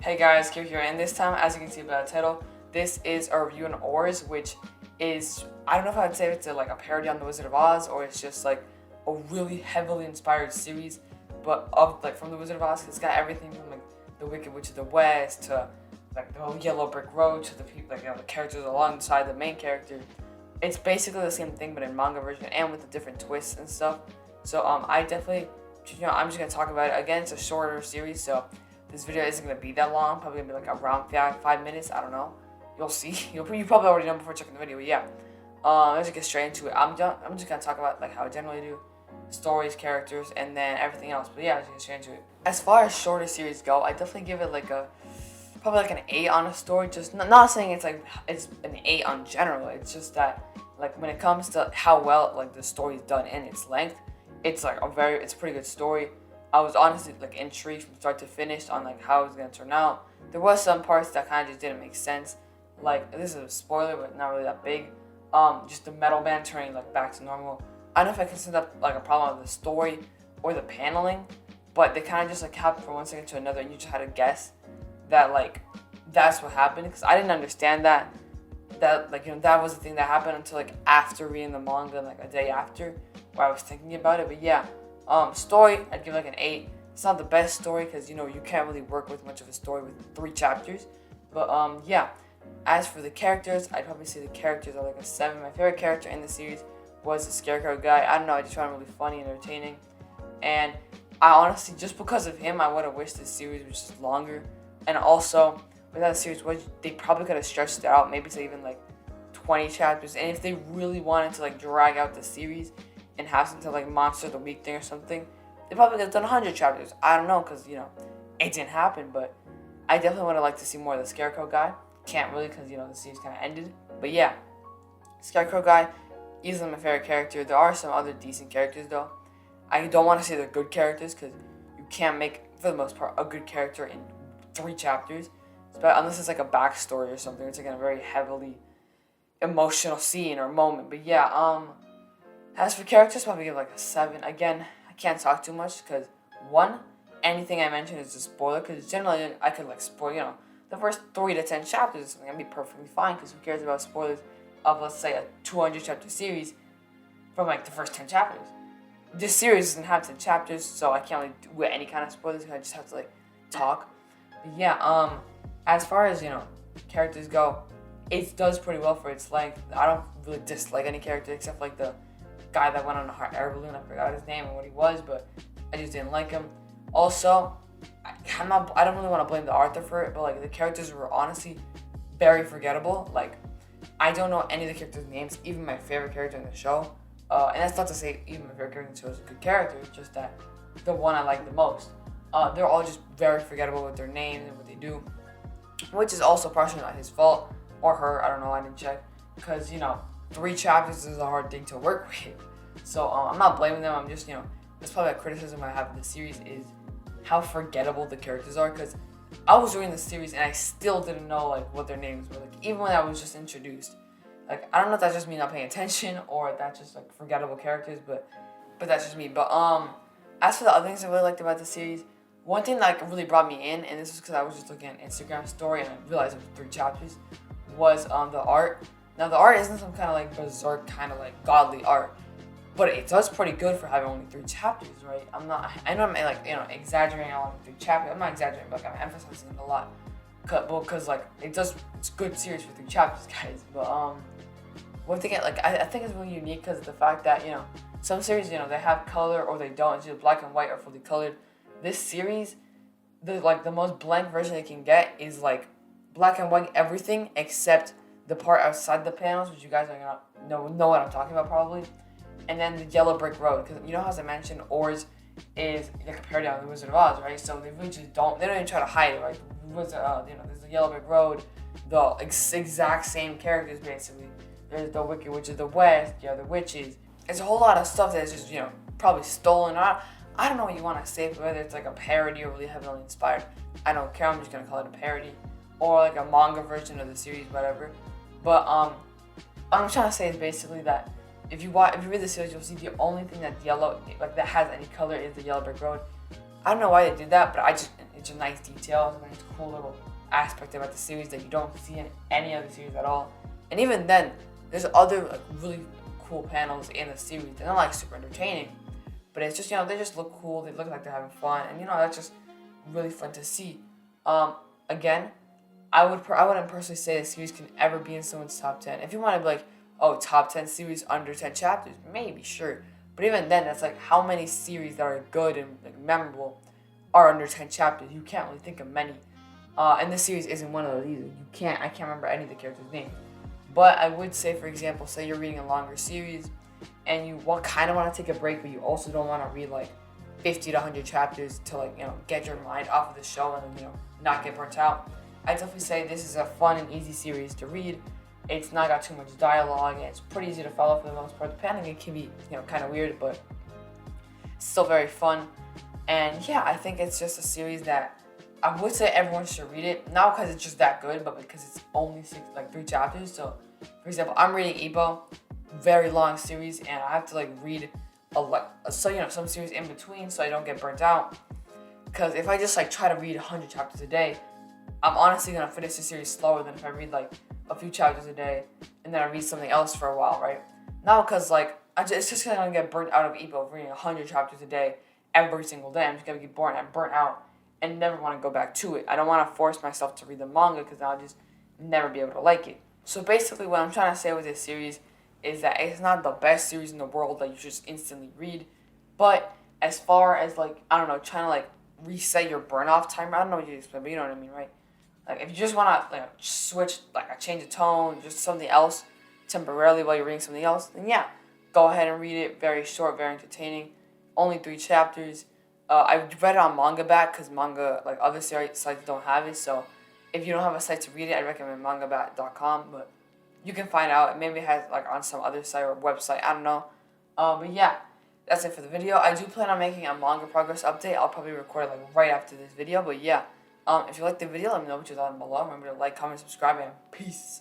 Hey guys, Kira here, and this time, as you can see by the title, this is a review on Oars, which is, I don't know if I'd say it's like a parody on The Wizard of Oz, or it's just like a really heavily inspired series, but from The Wizard of Oz. It's got everything from like the Wicked Witch of the West to like the Yellow Brick Road to the people, like the characters alongside the main character. It's basically the same thing, but in manga version and with the different twists and stuff. So I definitely, I'm just gonna talk about it again. It's a shorter series, so this video isn't gonna be that long. Probably gonna be like around 5 minutes. I don't know. You'll see. You probably already know before checking the video. But yeah, let's just get straight into it. I'm just gonna talk about like how I generally do, stories, characters, and then everything else. But yeah, let's get straight into it. As far as shorter series go, I definitely give it like probably like an 8 on a story. Just not saying it's like it's an 8 on general. It's just that like when it comes to how well like the story's done in its length, it's like it's a pretty good story. I was honestly like intrigued from start to finish on like how it was gonna turn out. There was some parts that kind of just didn't make sense. Like, this is a spoiler, but not really that big. Just the metal band turning like back to normal. I don't know if I consider that like a problem with the story or the paneling, but they kind of just like happened from one second to another, and you just had to guess that like that's what happened, because I didn't understand that like that was the thing that happened until like after reading the manga, like a day after, where I was thinking about it. But yeah. Story, I'd give like an 8. It's not the best story because, you can't really work with much of a story with 3 chapters. But, yeah. As for the characters, I'd probably say the characters are like a 7. My favorite character in the series was the Scarecrow guy. I don't know, I just found him really funny and entertaining. And I honestly, just because of him, I would have wished this series was just longer. And also, with that series, they probably could have stretched it out maybe to even like 20 chapters. And if they really wanted to like drag out the series and have something like Monster of the Week thing or something, they probably could have done 100 chapters. I don't know, because, it didn't happen, but I definitely would have liked to see more of the Scarecrow guy. Can't really, because, the series kind of ended. But yeah, Scarecrow guy, easily my favorite character. There are some other decent characters, though. I don't want to say they're good characters, because you can't make, for the most part, a good character in 3 chapters. Unless it's like a backstory or something. It's like a very heavily emotional scene or moment. But yeah, as for characters, probably give like a 7. Again, I can't talk too much because, one, anything I mention is a spoiler, because generally I could like spoil, the first 3 to 10 chapters is going to be perfectly fine, because who cares about spoilers of, let's say, a 200 chapter series from like the first 10 chapters. This series doesn't have 10 chapters, so I can't really do any kind of spoilers. I just have to like talk. But yeah, as far as, characters go, it does pretty well for its length. I don't really dislike any character except like the guy that went on a hot air balloon. I forgot his name and what he was, but I just didn't like him. Also, I don't really want to blame the author for it, but like the characters were honestly very forgettable. Like, I don't know any of the characters' names, even my favorite character in the show. And that's not to say even my favorite character in the show is a good character. It's just that the one I like the most. They're all just very forgettable with their names and what they do, which is also partially not his fault or her. I don't know. I didn't check, because 3 chapters is a hard thing to work with. So I'm not blaming them. I'm just, that's probably a criticism I have of the series is how forgettable the characters are. Because I was reading the series and I still didn't know like what their names were. Like, even when I was just introduced. Like, I don't know if that's just me not paying attention or if that's just like forgettable characters, but that's just me. But as for the other things I really liked about the series, one thing that like really brought me in, and this was because I was just looking at an Instagram story and I realized it was 3 chapters, was the art. Now, the art isn't some kind of like berserk kind of like godly art, but it does pretty good for having only 3 chapters, right? I know I'm like, exaggerating on 3 chapters. I'm not exaggerating, but like, I'm emphasizing it a lot. Because like, it's good series for 3 chapters, guys. But one thing I think is really unique because of the fact that, some series, they have color or they don't. It's either black and white or fully colored. This series, the most blank version they can get is like black and white everything except the part outside the panels, which you guys are gonna know what I'm talking about probably, and then the Yellow Brick Road, because as I mentioned, Oars is like a parody on The Wizard of Oz, right? So they really just don't even try to hide it, right? There's the Yellow Brick Road, the exact same characters basically. There's the Wicked Witch of the West, the other witches. There's a whole lot of stuff that's just probably stolen. I don't know what you want to say, but whether it's like a parody or really heavily inspired, I don't care. I'm just gonna call it a parody, or like a manga version of the series, whatever. But what I'm trying to say is basically that if you read the series, you'll see the only thing that that has any color is the Yellow Brick Road. I don't know why they did that, but it's a nice detail. It's cool little aspect about the series that you don't see in any other series at all. And even then, there's other like really cool panels in the series. They're not like super entertaining, but it's just, they just look cool. They look like they're having fun, and that's just really fun to see. Again, I wouldn't personally say the series can ever be in someone's top 10. If you want to be like, oh, top 10 series under 10 chapters, maybe, sure. But even then, that's like how many series that are good and like memorable are under 10 chapters. You can't really think of many. And this series isn't one of those either. I can't remember any of the characters' names. But I would say, for example, say you're reading a longer series and you kind of want to take a break, but you also don't want to read like 50 to 100 chapters to like, get your mind off of the show and then, not get burnt out. I definitely say this is a fun and easy series to read. It's not got too much dialogue, and it's pretty easy to follow for the most part. The panning, it can be, kind of weird, but it's still very fun. And yeah, I think it's just a series that I would say everyone should read it. Not because it's just that good, but because it's only 3 chapters. So, for example, I'm reading Ebo, very long series, and I have to like read some series in between so I don't get burnt out. Because if I just like try to read 100 chapters a day, I'm honestly gonna finish the series slower than if I read like a few chapters a day and then I read something else for a while, right? Not because like it's just gonna get burnt out of Ebo reading 100 chapters a day every single day. I'm just gonna get bored and burnt out and never want to go back to it. I don't want to force myself to read the manga because I'll just never be able to like it. So basically, what I'm trying to say with this series is that it's not the best series in the world that you should just instantly read, but as far as like trying to like reset your burn off timer. I don't know what you explain, but you know what I mean, right? Like if you just want to switch, like a change of tone, just something else temporarily while you're reading something else, then yeah, go ahead and read it. Very short, very entertaining. Only 3 chapters. I read it on Manga because Manga, like other sites don't have it. So if you don't have a site to read it, I recommend mangabat.com. But you can find out. Maybe it has like on some other site or website. I don't know. But yeah, that's it for the video. I do plan on making a manga progress update. I'll probably record it like right after this video. But yeah, if you like the video, let me know what you thought below. Remember to like, comment, subscribe, and peace.